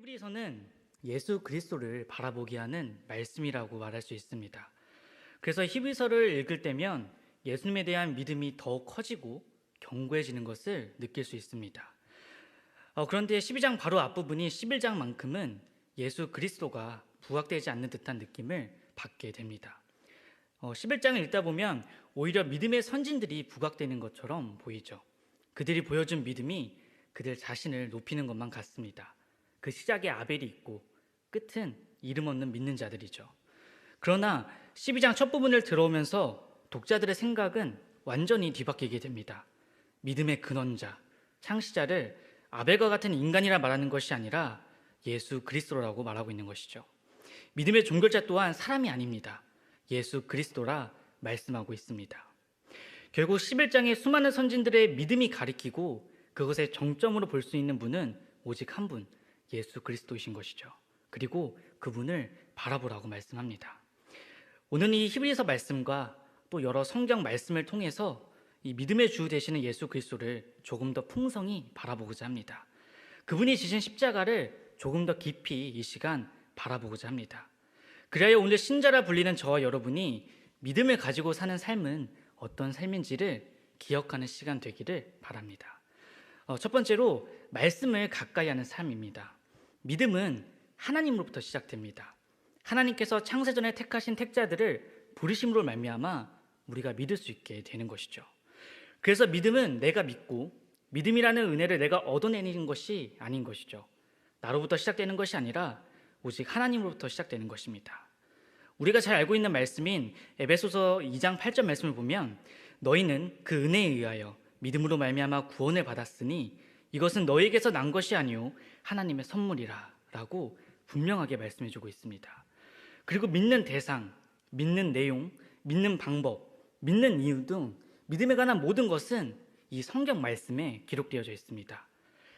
히브리서는 예수 그리스도를 바라보게 하는 말씀이라고 말할 수 있습니다. 그래서 히브리서를 읽을 때면 예수님에 대한 믿음이 더욱 커지고 견고해지는 것을 느낄 수 있습니다. 그런데 12장 바로 앞부분이 11장만큼은 예수 그리스도가 부각되지 않는 듯한 느낌을 받게 됩니다. 11장을 읽다 보면 오히려 믿음의 선진들이 부각되는 것처럼 보이죠. 그들이 보여준 믿음이 그들 자신을 높이는 것만 같습니다. 그 시작에 아벨이 있고 끝은 이름 없는 믿는 자들이죠. 그러나 12장 첫 부분을 들어오면서 독자들의 생각은 완전히 뒤바뀌게 됩니다. 믿음의 근원자, 창시자를 아벨과 같은 인간이라 말하는 것이 아니라 예수 그리스도라고 말하고 있는 것이죠. 믿음의 종결자 또한 사람이 아닙니다. 예수 그리스도라 말씀하고 있습니다. 결국 11장의 수많은 선진들의 믿음이 가리키고 그것의 정점으로 볼 수 있는 분은 오직 한 분, 예수 그리스도이신 것이죠. 그리고 그분을 바라보라고 말씀합니다. 오늘 이 히브리서 말씀과 또 여러 성경 말씀을 통해서 이 믿음의 주 되시는 예수 그리스도를 조금 더 풍성히 바라보고자 합니다. 그분이 지신 십자가를 조금 더 깊이 이 시간 바라보고자 합니다. 그래야 오늘 신자라 불리는 저와 여러분이 믿음을 가지고 사는 삶은 어떤 삶인지를 기억하는 시간 되기를 바랍니다. 첫 번째로 말씀을 가까이 하는 삶입니다. 믿음은 하나님으로부터 시작됩니다. 하나님께서 창세전에 택하신 택자들을 부르심으로 말미암아 우리가 믿을 수 있게 되는 것이죠. 그래서 믿음은 내가 믿고 믿음이라는 은혜를 내가 얻어내는 것이 아닌 것이죠. 나로부터 시작되는 것이 아니라 오직 하나님으로부터 시작되는 것입니다. 우리가 잘 알고 있는 말씀인 에베소서 2장 8절 말씀을 보면 너희는 그 은혜에 의하여 믿음으로 말미암아 구원을 받았으니 이것은 너희에게서 난 것이 아니요 하나님의 선물이라 라고 분명하게 말씀해주고 있습니다. 그리고 믿는 대상, 믿는 내용, 믿는 방법, 믿는 이유 등 믿음에 관한 모든 것은 이 성경 말씀에 기록되어져 있습니다.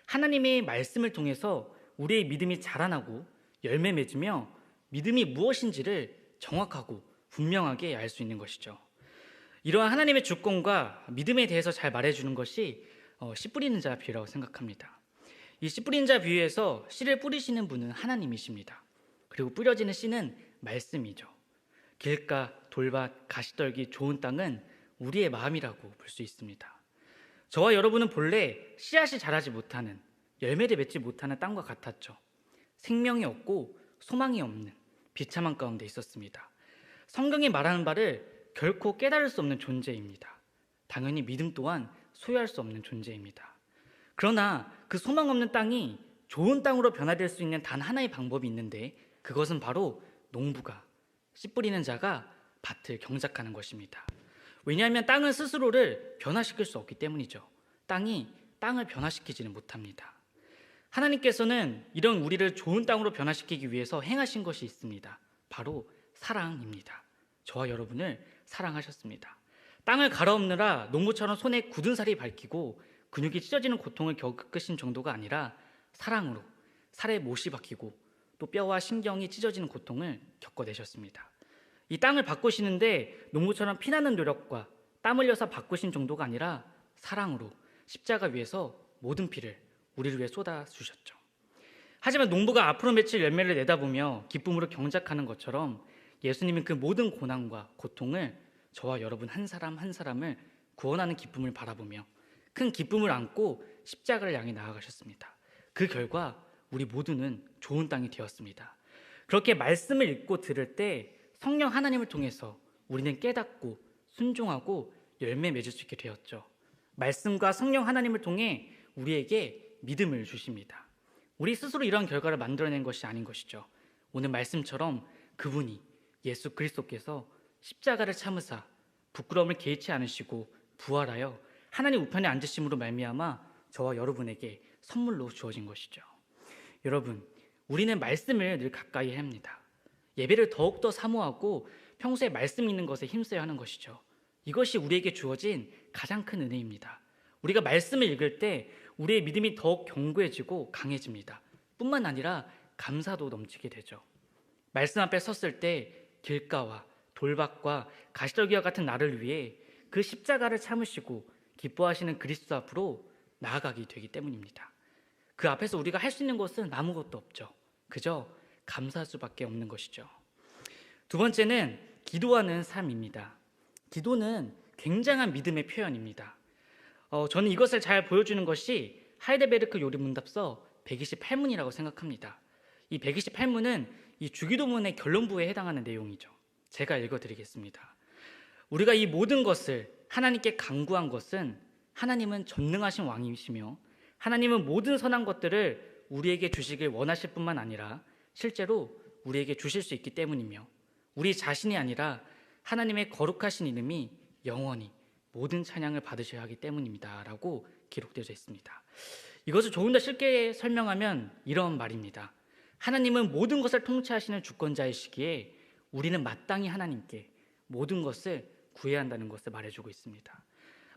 하나님의 말씀을 통해서 우리의 믿음이 자라나고 열매 맺으며 믿음이 무엇인지를 정확하고 분명하게 알 수 있는 것이죠. 이러한 하나님의 주권과 믿음에 대해서 잘 말해주는 것이 씨 뿌리는 자 비유라고 생각합니다. 이 씨 뿌리는 자 비유에서 씨를 뿌리시는 분은 하나님이십니다. 그리고 뿌려지는 씨는 말씀이죠. 길가, 돌밭, 가시떨기, 좋은 땅은 우리의 마음이라고 볼 수 있습니다. 저와 여러분은 본래 씨앗이 자라지 못하는, 열매를 맺지 못하는 땅과 같았죠. 생명이 없고 소망이 없는 비참한 가운데 있었습니다. 성경이 말하는 바를 결코 깨달을 수 없는 존재입니다. 당연히 믿음 또한 소유할 수 없는 존재입니다. 그러나 그 소망 없는 땅이 좋은 땅으로 변화될 수 있는 단 하나의 방법이 있는데 그것은 바로 농부가, 씨 뿌리는 자가 밭을 경작하는 것입니다. 왜냐하면 땅은 스스로를 변화시킬 수 없기 때문이죠. 땅이 땅을 변화시키지는 못합니다. 하나님께서는 이런 우리를 좋은 땅으로 변화시키기 위해서 행하신 것이 있습니다. 바로 사랑입니다. 저와 여러분을 사랑하셨습니다. 땅을 갈아엎느라 농부처럼 손에 굳은 살이 밝히고 근육이 찢어지는 고통을 겪으신 정도가 아니라 사랑으로 살에 못이 박히고 또 뼈와 신경이 찢어지는 고통을 겪어내셨습니다. 이 땅을 바꾸시는데 농부처럼 피나는 노력과 땀 흘려서 바꾸신 정도가 아니라 사랑으로 십자가 위에서 모든 피를 우리를 위해 쏟아주셨죠. 하지만 농부가 앞으로 맺힐 열매를 내다보며 기쁨으로 경작하는 것처럼 예수님은 그 모든 고난과 고통을 저와 여러분 한 사람 한 사람을 구원하는 기쁨을 바라보며 큰 기쁨을 안고 십자가를 향해 나아가셨습니다. 그 결과 우리 모두는 좋은 땅이 되었습니다. 그렇게 말씀을 읽고 들을 때 성령 하나님을 통해서 우리는 깨닫고 순종하고 열매 맺을 수 있게 되었죠. 말씀과 성령 하나님을 통해 우리에게 믿음을 주십니다. 우리 스스로 이런 결과를 만들어낸 것이 아닌 것이죠. 오늘 말씀처럼 그분이 예수 그리스도께서 십자가를 참으사 부끄러움을 개의치 않으시고 부활하여 하나님 우편에 앉으심으로 말미암아 저와 여러분에게 선물로 주어진 것이죠. 여러분, 우리는 말씀을 늘 가까이 해야 합니다. 예배를 더욱더 사모하고 평소에 말씀 읽는 것에 힘써야 하는 것이죠. 이것이 우리에게 주어진 가장 큰 은혜입니다. 우리가 말씀을 읽을 때 우리의 믿음이 더욱 견고해지고 강해집니다. 뿐만 아니라 감사도 넘치게 되죠. 말씀 앞에 섰을 때 길가와 돌밭과 가시떨기와 같은 나를 위해 그 십자가를 참으시고 기뻐하시는 그리스도 앞으로 나아가게 되기 때문입니다. 그 앞에서 우리가 할 수 있는 것은 아무것도 없죠. 그저 감사할 수밖에 없는 것이죠. 두 번째는 기도하는 삶입니다. 기도는 굉장한 믿음의 표현입니다. 저는 이것을 잘 보여주는 것이 하이델베르크 요리문답서 128문이라고 생각합니다. 이 128문은 이 주기도문의 결론부에 해당하는 내용이죠. 제가 읽어드리겠습니다. 우리가 이 모든 것을 하나님께 간구한 것은 하나님은 전능하신 왕이시며 하나님은 모든 선한 것들을 우리에게 주시길 원하실 뿐만 아니라 실제로 우리에게 주실 수 있기 때문이며 우리 자신이 아니라 하나님의 거룩하신 이름이 영원히 모든 찬양을 받으셔야 하기 때문입니다 라고 기록되어 있습니다. 이것을 조금 더 쉽게 설명하면 이런 말입니다. 하나님은 모든 것을 통치하시는 주권자이시기에 우리는 마땅히 하나님께 모든 것을 구해야 한다는 것을 말해주고 있습니다.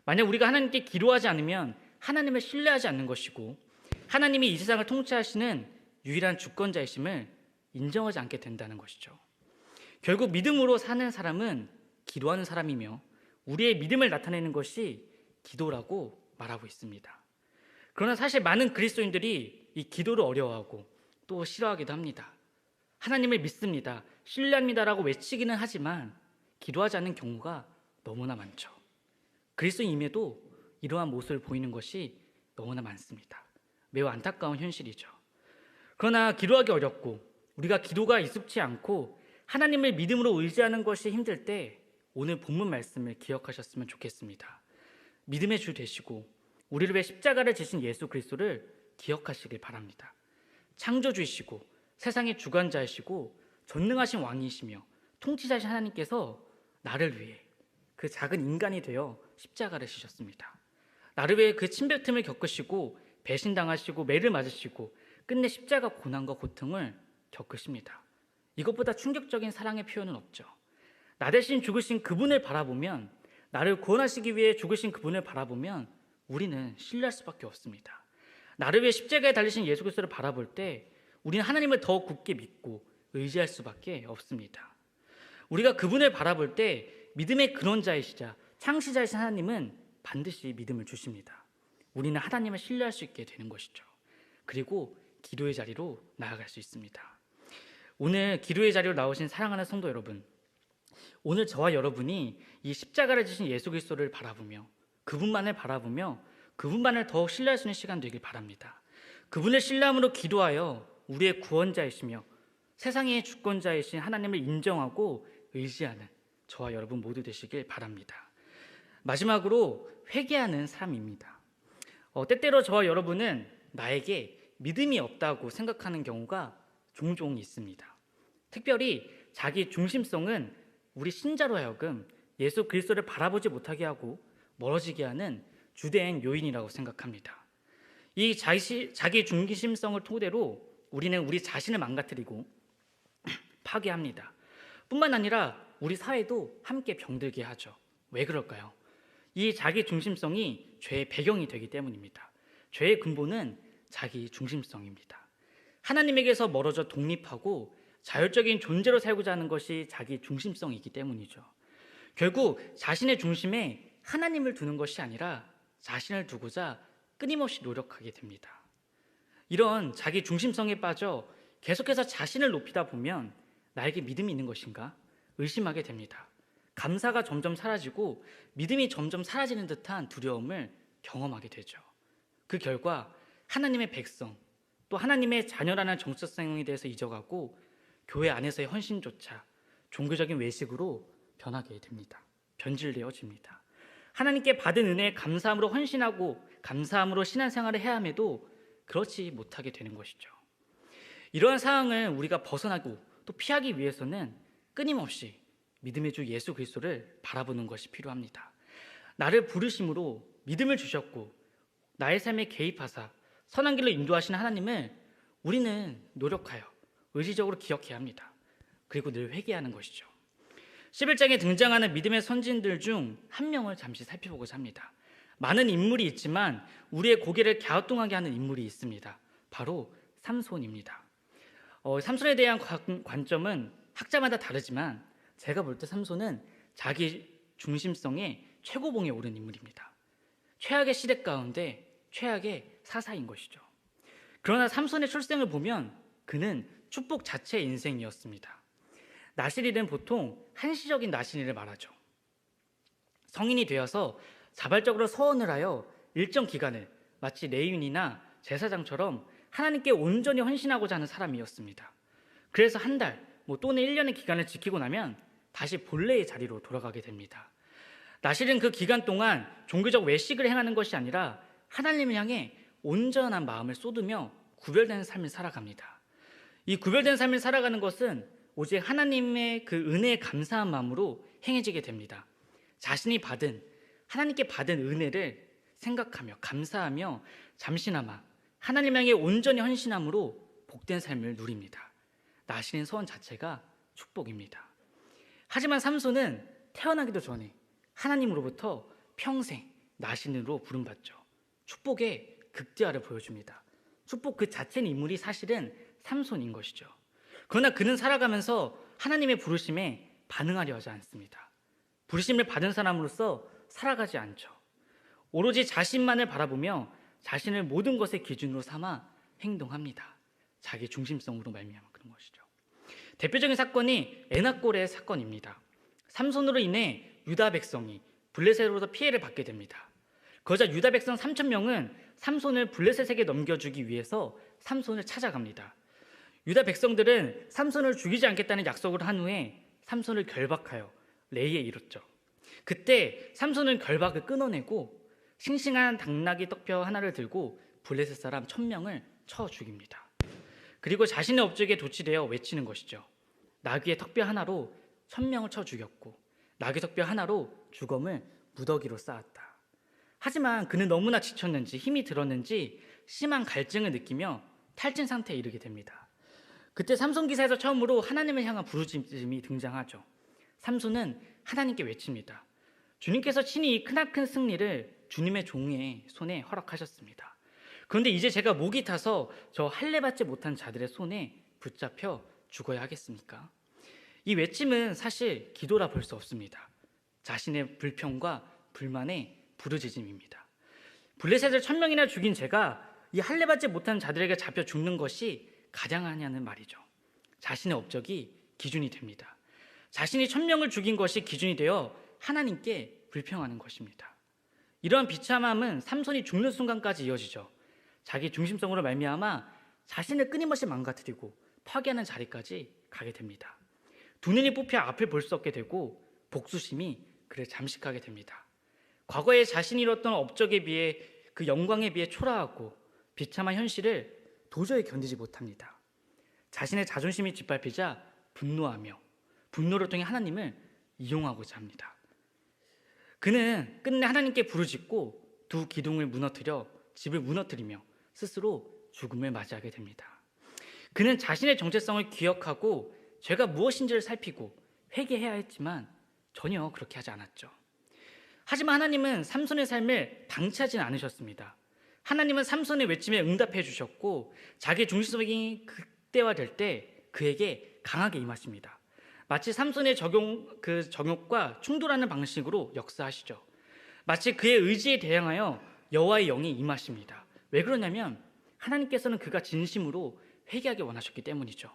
만약 우리가 하나님께 기도하지 않으면 하나님을 신뢰하지 않는 것이고 하나님이 이 세상을 통치하시는 유일한 주권자이심을 인정하지 않게 된다는 것이죠. 결국 믿음으로 사는 사람은 기도하는 사람이며 우리의 믿음을 나타내는 것이 기도라고 말하고 있습니다. 그러나 사실 많은 그리스도인들이 이 기도를 어려워하고 또 싫어하기도 합니다. 하나님을 믿습니다, 신뢰합니다라고 외치기는 하지만 기도하지 않는 경우가 너무나 많죠. 그리스도인임에도 이러한 모습을 보이는 것이 너무나 많습니다. 매우 안타까운 현실이죠. 그러나 기도하기 어렵고 우리가 기도가 익숙치 않고 하나님을 믿음으로 의지하는 것이 힘들 때 오늘 본문 말씀을 기억하셨으면 좋겠습니다. 믿음의 주 되시고 우리를 위해 십자가를 지신 예수 그리스도를 기억하시길 바랍니다. 창조주이시고 세상의 주관자이시고 전능하신 왕이시며 통치자신 하나님께서 나를 위해 그 작은 인간이 되어 십자가를 지셨습니다. 나를 위해 그 침뱉음을 겪으시고 배신당하시고 매를 맞으시고 끝내 십자가 고난과 고통을 겪으십니다. 이것보다 충격적인 사랑의 표현은 없죠. 나 대신 죽으신 그분을 바라보면, 나를 구원하시기 위해 죽으신 그분을 바라보면 우리는 신뢰할 수밖에 없습니다. 나를 위해 십자가에 달리신 예수 그리스도를 바라볼 때 우리는 하나님을 더 굳게 믿고 의지할 수밖에 없습니다. 우리가 그분을 바라볼 때 믿음의 근원자이시자 창시자이신 하나님은 반드시 믿음을 주십니다. 우리는 하나님을 신뢰할 수 있게 되는 것이죠. 그리고 기도의 자리로 나아갈 수 있습니다. 오늘 기도의 자리로 나오신 사랑하는 성도 여러분, 오늘 저와 여러분이 이 십자가를 지신 예수 그리스도를 바라보며 그분만을 바라보며 그분만을 더욱 신뢰할 수 있는 시간 되길 바랍니다. 그분을 신뢰함으로 기도하여 우리의 구원자이시며 세상의 주권자이신 하나님을 인정하고 의지하는 저와 여러분 모두 되시길 바랍니다. 마지막으로 회개하는 삶입니다. 때때로 저와 여러분은 나에게 믿음이 없다고 생각하는 경우가 종종 있습니다. 특별히 자기 중심성은 우리 신자로 하여금 예수 그리스도를 바라보지 못하게 하고 멀어지게 하는 주된 요인이라고 생각합니다. 이 자기 중심성을 토대로 우리는 우리 자신을 망가뜨리고 파괴합니다. 뿐만 아니라 우리 사회도 함께 병들게 하죠. 왜 그럴까요? 이 자기 중심성이 죄의 배경이 되기 때문입니다. 죄의 근본은 자기 중심성입니다. 하나님에게서 멀어져 독립하고 자율적인 존재로 살고자 하는 것이 자기 중심성이기 때문이죠. 결국 자신의 중심에 하나님을 두는 것이 아니라 자신을 두고자 끊임없이 노력하게 됩니다. 이런 자기 중심성에 빠져 계속해서 자신을 높이다 보면 나에게 믿음이 있는 것인가 의심하게 됩니다. 감사가 점점 사라지고 믿음이 점점 사라지는 듯한 두려움을 경험하게 되죠. 그 결과 하나님의 백성, 또 하나님의 자녀라는 정체성에 대해서 잊어가고 교회 안에서의 헌신조차 종교적인 외식으로 변하게 됩니다. 변질되어집니다. 하나님께 받은 은혜에 감사함으로 헌신하고 감사함으로 신앙생활을 해야 함에도 그렇지 못하게 되는 것이죠. 이러한 상황을 우리가 벗어나고 또 피하기 위해서는 끊임없이 믿음의 주 예수 그리스도를 바라보는 것이 필요합니다. 나를 부르심으로 믿음을 주셨고 나의 삶에 개입하사 선한 길로 인도하시는 하나님을 우리는 노력하여 의지적으로 기억해야 합니다. 그리고 늘 회개하는 것이죠. 11장에 등장하는 믿음의 선진들 중 한 명을 잠시 살펴보고자 합니다. 많은 인물이 있지만 우리의 고개를 갸우뚱하게 하는 인물이 있습니다. 바로 삼손입니다. 삼손에 대한 관점은 학자마다 다르지만 제가 볼 때 삼손은 자기 중심성의 최고봉에 오른 인물입니다. 최악의 시대 가운데 최악의 사사인 것이죠. 그러나 삼손의 출생을 보면 그는 축복 자체의 인생이었습니다. 나실일은 보통 한시적인 나실일을 말하죠. 성인이 되어서 자발적으로 서원을 하여 일정 기간을 마치 레위인이나 제사장처럼 하나님께 온전히 헌신하고자 하는 사람이었습니다. 그래서 한 달 또는 1년의 기간을 지키고 나면 다시 본래의 자리로 돌아가게 됩니다. 나실은 그 기간 동안 종교적 외식을 행하는 것이 아니라 하나님을 향해 온전한 마음을 쏟으며 구별된 삶을 살아갑니다. 이 구별된 삶을 살아가는 것은 오직 하나님의 그 은혜에 감사한 마음으로 행해지게 됩니다. 자신이 하나님께 받은 은혜를 생각하며 감사하며 잠시나마 하나님 향해 온전히 헌신함으로 복된 삶을 누립니다. 나실인 서원 자체가 축복입니다. 하지만 삼손은 태어나기도 전에 하나님으로부터 평생 나신으로 부름받죠. 축복의 극대화를 보여줍니다. 축복 그 자체는 인물이 사실은 삼손인 것이죠. 그러나 그는 살아가면서 하나님의 부르심에 반응하려 하지 않습니다. 부르심을 받은 사람으로서 살아가지 않죠. 오로지 자신만을 바라보며 자신을 모든 것의 기준으로 삼아 행동합니다. 자기 중심성으로 말미암아 그런 것이죠. 대표적인 사건이 에나골의 사건입니다. 삼손으로 인해 유다 백성이 블레셋으로부터 피해를 받게 됩니다. 그러자 유다 백성 3,000명은 삼손을 블레셋에게 넘겨주기 위해서 삼손을 찾아갑니다. 유다 백성들은 삼손을 죽이지 않겠다는 약속을 한 후에 삼손을 결박하여 레이에 이뤘죠. 그때 삼손은 결박을 끊어내고 싱싱한 당나귀 떡뼈 하나를 들고 블레셋 사람 1,000명을 쳐 죽입니다. 그리고 자신의 업적에 도취되어 외치는 것이죠. 나귀의 떡뼈 하나로 1,000명을 쳐 죽였고 나귀 떡뼈 하나로 죽음을 무더기로 쌓았다. 하지만 그는 너무나 지쳤는지 힘이 들었는지 심한 갈증을 느끼며 탈진 상태에 이르게 됩니다. 그때 삼손 기사에서 처음으로 하나님을 향한 부르짖음이 등장하죠. 삼손은 하나님께 외칩니다. 주님께서 친히 이 크나큰 승리를 주님의 종의 손에 허락하셨습니다. 그런데 이제 제가 목이 타서 저 할례받지 못한 자들의 손에 붙잡혀 죽어야 하겠습니까? 이 외침은 사실 기도라 볼 수 없습니다. 자신의 불평과 불만의 부르짖음입니다. 블레셋을 1,000명이나 죽인 제가 이 할례받지 못한 자들에게 잡혀 죽는 것이 가장하냐는 말이죠. 자신의 업적이 기준이 됩니다. 자신이 1,000명을 죽인 것이 기준이 되어 하나님께 불평하는 것입니다. 이러한 비참함은 삼손이 죽는 순간까지 이어지죠. 자기 중심성으로 말미암아 자신을 끊임없이 망가뜨리고 파괴하는 자리까지 가게 됩니다. 두 눈이 뽑혀 앞을 볼 수 없게 되고 복수심이 그를 잠식하게 됩니다. 과거에 자신이 이뤘던 업적에 비해 그 영광에 비해 초라하고 비참한 현실을 도저히 견디지 못합니다. 자신의 자존심이 짓밟히자 분노하며 분노를 통해 하나님을 이용하고자 합니다. 그는 끝내 하나님께 부르짖고 두 기둥을 무너뜨려 집을 무너뜨리며 스스로 죽음을 맞이하게 됩니다. 그는 자신의 정체성을 기억하고 죄가 무엇인지를 살피고 회개해야 했지만 전혀 그렇게 하지 않았죠. 하지만 하나님은 삼손의 삶을 방치하지는 않으셨습니다. 하나님은 삼손의 외침에 응답해 주셨고 자기 중심성이 극대화될 때 그에게 강하게 임하십니다. 마치 삼손의 정욕과 충돌하는 방식으로 역사하시죠. 마치 그의 의지에 대항하여 여호와의 영이 임하십니다. 왜 그러냐면 하나님께서는 그가 진심으로 회개하기 원하셨기 때문이죠.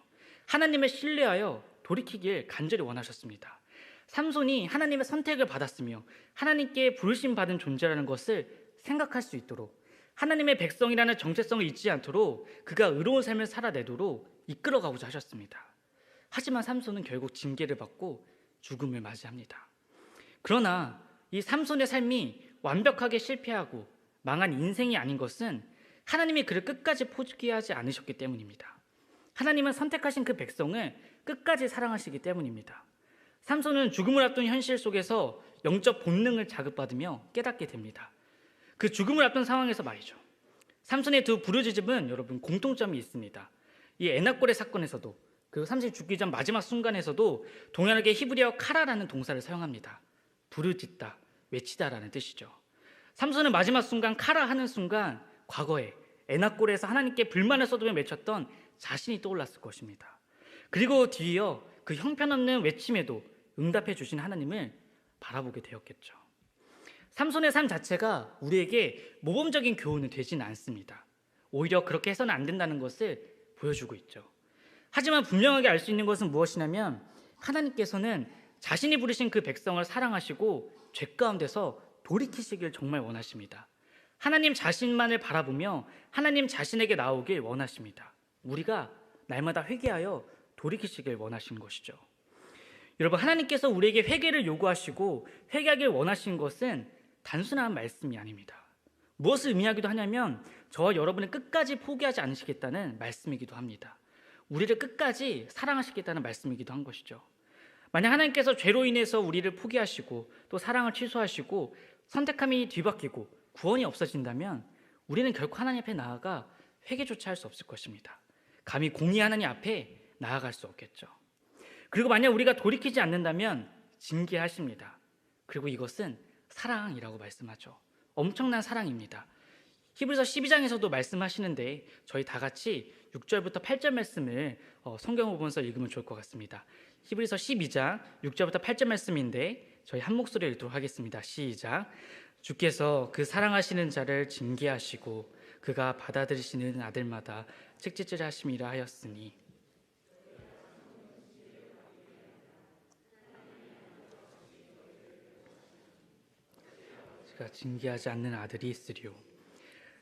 하나님을 신뢰하여 돌이키길 간절히 원하셨습니다. 삼손이 하나님의 선택을 받았으며 하나님께 부르심 받은 존재라는 것을 생각할 수 있도록 하나님의 백성이라는 정체성을 잊지 않도록 그가 의로운 삶을 살아내도록 이끌어가고자 하셨습니다. 하지만 삼손은 결국 징계를 받고 죽음을 맞이합니다. 그러나 이 삼손의 삶이 완벽하게 실패하고 망한 인생이 아닌 것은 하나님이 그를 끝까지 포기하지 않으셨기 때문입니다. 하나님은 선택하신 그 백성을 끝까지 사랑하시기 때문입니다. 삼손은 죽음을 앞둔 현실 속에서 영적 본능을 자극받으며 깨닫게 됩니다. 그 죽음을 앞둔 상황에서 말이죠. 삼손의 두 부르짖음은 여러분 공통점이 있습니다. 이 에나골의 사건에서도 그리고 삼손이 죽기 전 마지막 순간에서도 동일하게 히브리어 카라라는 동사를 사용합니다. 부르짖다, 외치다라는 뜻이죠. 삼손은 마지막 순간 카라 하는 순간 과거에 에나골에서 하나님께 불만을 쏟으며 외쳤던 자신이 떠올랐을 것입니다. 그리고 뒤이어 그 형편없는 외침에도 응답해 주신 하나님을 바라보게 되었겠죠. 삼손의 삶 자체가 우리에게 모범적인 교훈은 되지는 않습니다. 오히려 그렇게 해서는 안 된다는 것을 보여주고 있죠. 하지만 분명하게 알 수 있는 것은 무엇이냐면 하나님께서는 자신이 부르신 그 백성을 사랑하시고 죄 가운데서 돌이키시길 정말 원하십니다. 하나님 자신만을 바라보며 하나님 자신에게 나오길 원하십니다. 우리가 날마다 회개하여 돌이키시길 원하시는 것이죠. 여러분, 하나님께서 우리에게 회개를 요구하시고 회개하길 원하시는 것은 단순한 말씀이 아닙니다. 무엇을 의미하기도 하냐면 저와 여러분을 끝까지 포기하지 않으시겠다는 말씀이기도 합니다. 우리를 끝까지 사랑하시겠다는 말씀이기도 한 것이죠. 만약 하나님께서 죄로 인해서 우리를 포기하시고 또 사랑을 취소하시고 선택함이 뒤바뀌고 구원이 없어진다면 우리는 결코 하나님 앞에 나아가 회개조차 할 수 없을 것입니다. 감히 공의 하나님 앞에 나아갈 수 없겠죠. 그리고 만약 우리가 돌이키지 않는다면 징계하십니다. 그리고 이것은 사랑이라고 말씀하죠. 엄청난 사랑입니다. 히브리서 12장에서도 말씀하시는데 저희 다 같이 6절부터 8절 말씀을 성경을 보면서 읽으면 좋을 것 같습니다. 히브리서 12장 6절부터 8절 말씀인데 저희 한 목소리로 읽도록 하겠습니다. 시작. 주께서 그 사랑하시는 자를 징계하시고 그가 받아들이시는 아들마다 책짓질하심이라 하였으니 그가 징계하지 않는 아들이 있으리요.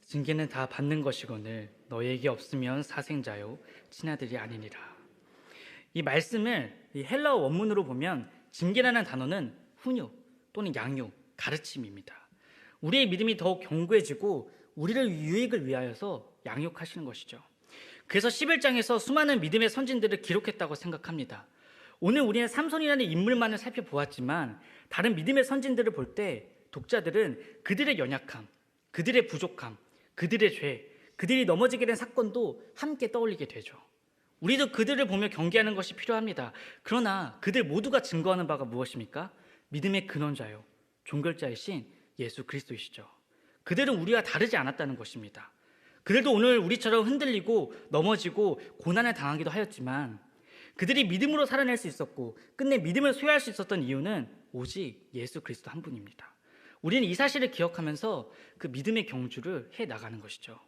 징계는 다 받는 것이거늘 너에게 없으면 사생자요 친아들이 아니니라. 이 말씀을 이 헬라어 원문으로 보면 징계라는 단어는 훈육 또는 양육, 가르침입니다. 우리의 믿음이 더욱 견고해지고 우리를 유익을 위하여서 양육하시는 것이죠. 그래서 11장에서 수많은 믿음의 선진들을 기록했다고 생각합니다. 오늘 우리는 삼손이라는 인물만을 살펴보았지만 다른 믿음의 선진들을 볼 때 독자들은 그들의 연약함, 그들의 부족함, 그들의 죄, 그들이 넘어지게 된 사건도 함께 떠올리게 되죠. 우리도 그들을 보며 경계하는 것이 필요합니다. 그러나 그들 모두가 증거하는 바가 무엇입니까? 믿음의 근원자요, 종결자이신 예수 그리스도이시죠. 그들은 우리와 다르지 않았다는 것입니다. 그들도 오늘 우리처럼 흔들리고 넘어지고 고난을 당하기도 하였지만 그들이 믿음으로 살아낼 수 있었고 끝내 믿음을 소유할 수 있었던 이유는 오직 예수 그리스도 한 분입니다. 우리는 이 사실을 기억하면서 그 믿음의 경주를 해나가는 것이죠.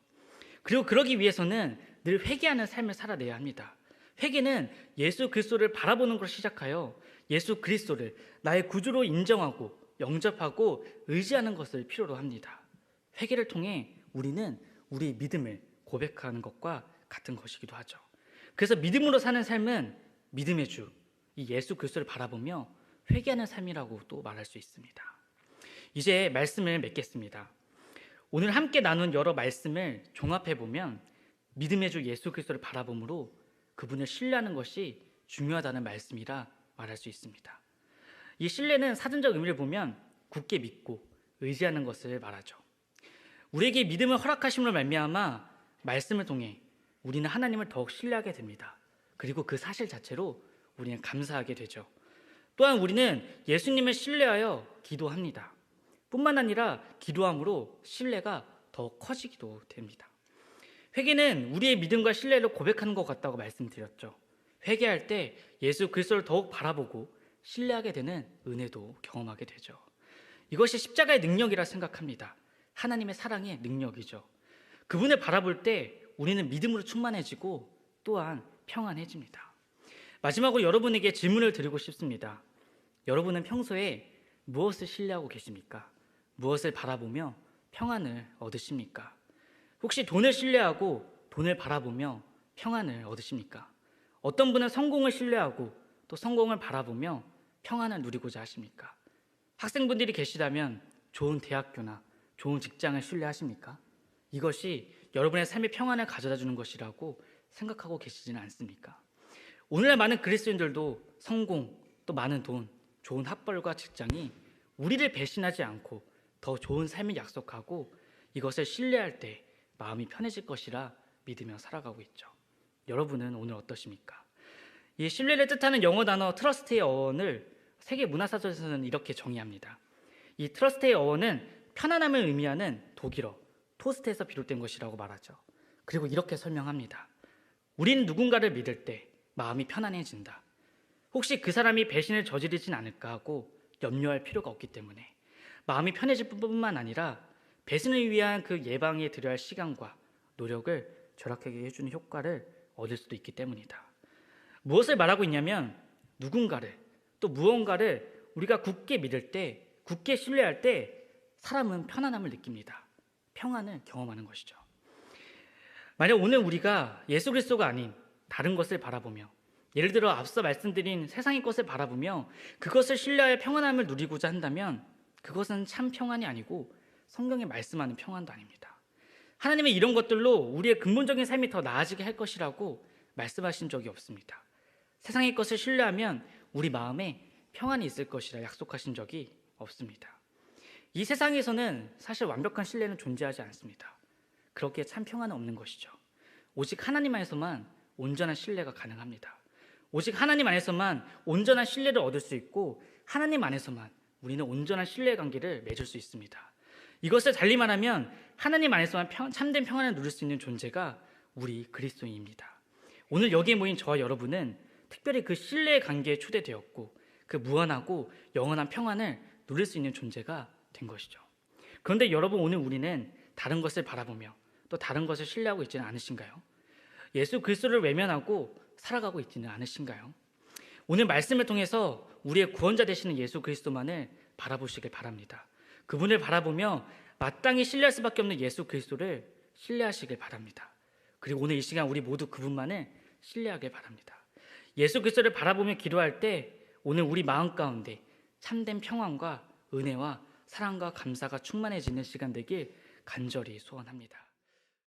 그리고 그러기 위해서는 늘 회개하는 삶을 살아내야 합니다. 회개는 예수 그리스도를 바라보는 것을 시작하여 예수 그리스도를 나의 구주로 인정하고 영접하고 의지하는 것을 필요로 합니다. 회개를 통해 우리는 우리의 믿음을 고백하는 것과 같은 것이기도 하죠. 그래서 믿음으로 사는 삶은 믿음의 주, 이 예수 그리스도를 바라보며 회개하는 삶이라고 또 말할 수 있습니다. 이제 말씀을 맺겠습니다. 오늘 함께 나눈 여러 말씀을 종합해보면 믿음의 주 예수 그리스도를 바라봄으로 그분을 신뢰하는 것이 중요하다는 말씀이라 말할 수 있습니다. 이 신뢰는 사전적 의미를 보면 굳게 믿고 의지하는 것을 말하죠. 우리에게 믿음을 허락하심으로 말미암아 말씀을 통해 우리는 하나님을 더욱 신뢰하게 됩니다. 그리고 그 사실 자체로 우리는 감사하게 되죠. 또한 우리는 예수님을 신뢰하여 기도합니다. 뿐만 아니라 기도함으로 신뢰가 더 커지기도 됩니다. 회개는 우리의 믿음과 신뢰를 고백하는 것 같다고 말씀드렸죠. 회개할 때 예수 그리스도를 더욱 바라보고 신뢰하게 되는 은혜도 경험하게 되죠. 이것이 십자가의 능력이라 생각합니다. 하나님의 사랑의 능력이죠. 그분을 바라볼 때 우리는 믿음으로 충만해지고 또한 평안해집니다. 마지막으로 여러분에게 질문을 드리고 싶습니다. 여러분은 평소에 무엇을 신뢰하고 계십니까? 무엇을 바라보며 평안을 얻으십니까? 혹시 돈을 신뢰하고 돈을 바라보며 평안을 얻으십니까? 어떤 분은 성공을 신뢰하고 또 성공을 바라보며 평안을 누리고자 하십니까? 학생분들이 계시다면 좋은 대학교나 좋은 직장을 신뢰하십니까? 이것이 여러분의 삶의 평안을 가져다 주는 것이라고 생각하고 계시지는 않습니까? 오늘날 많은 그리스도인들도 성공, 또 많은 돈, 좋은 학벌과 직장이 우리를 배신하지 않고 더 좋은 삶을 약속하고 이것을 신뢰할 때 마음이 편해질 것이라 믿으며 살아가고 있죠. 여러분은 오늘 어떠십니까? 이 신뢰를 뜻하는 영어 단어 트러스트의 어원을 세계 문화사전에서는 이렇게 정의합니다. 이 트러스트의 어원은 편안함을 의미하는 독일어 토스트에서 비롯된 것이라고 말하죠. 그리고 이렇게 설명합니다. 우리는 누군가를 믿을 때 마음이 편안해진다. 혹시 그 사람이 배신을 저지르진 않을까 하고 염려할 필요가 없기 때문에 마음이 편해질 뿐만 아니라 배신을 위한 그 예방에 들여야 할 시간과 노력을 절약하게 해주는 효과를 얻을 수도 있기 때문이다. 무엇을 말하고 있냐면 누군가를 또 무언가를 우리가 굳게 믿을 때, 굳게 신뢰할 때 사람은 편안함을 느낍니다. 평안을 경험하는 것이죠. 만약 오늘 우리가 예수 그리스도가 아닌 다른 것을 바라보며, 예를 들어 앞서 말씀드린 세상의 것을 바라보며 그것을 신뢰하여 평안함을 누리고자 한다면 그것은 참 평안이 아니고 성경에 말씀하는 평안도 아닙니다. 하나님은 이런 것들로 우리의 근본적인 삶이 더 나아지게 할 것이라고 말씀하신 적이 없습니다. 세상의 것을 신뢰하면 우리 마음에 평안이 있을 것이라 약속하신 적이 없습니다. 이 세상에서는 사실 완벽한 신뢰는 존재하지 않습니다. 그렇게 참 평안은 없는 것이죠. 오직 하나님 안에서만 온전한 신뢰가 가능합니다. 오직 하나님 안에서만 온전한 신뢰를 얻을 수 있고 하나님 안에서만 우리는 온전한 신뢰 관계를 맺을 수 있습니다. 이것을 달리 말하면 하나님 안에서만 참된 평안을 누릴 수 있는 존재가 우리 그리스도인입니다. 오늘 여기에 모인 저와 여러분은 특별히 그 신뢰의 관계에 초대되었고 그 무한하고 영원한 평안을 누릴 수 있는 존재가 된 것이죠. 그런데 여러분, 오늘 우리는 다른 것을 바라보며 또 다른 것을 신뢰하고 있지는 않으신가요? 예수 그리스도를 외면하고 살아가고 있지는 않으신가요? 오늘 말씀을 통해서 우리의 구원자 되시는 예수 그리스도만을 바라보시길 바랍니다. 그분을 바라보며 마땅히 신뢰할 수밖에 없는 예수 그리스도를 신뢰하시길 바랍니다. 그리고 오늘 이 시간 우리 모두 그분만을 신뢰하길 바랍니다. 예수 그리스도를 바라보며 기도할 때 오늘 우리 마음 가운데 참된 평안과 은혜와 사랑과 감사가 충만해지는 시간 되길 간절히 소원합니다.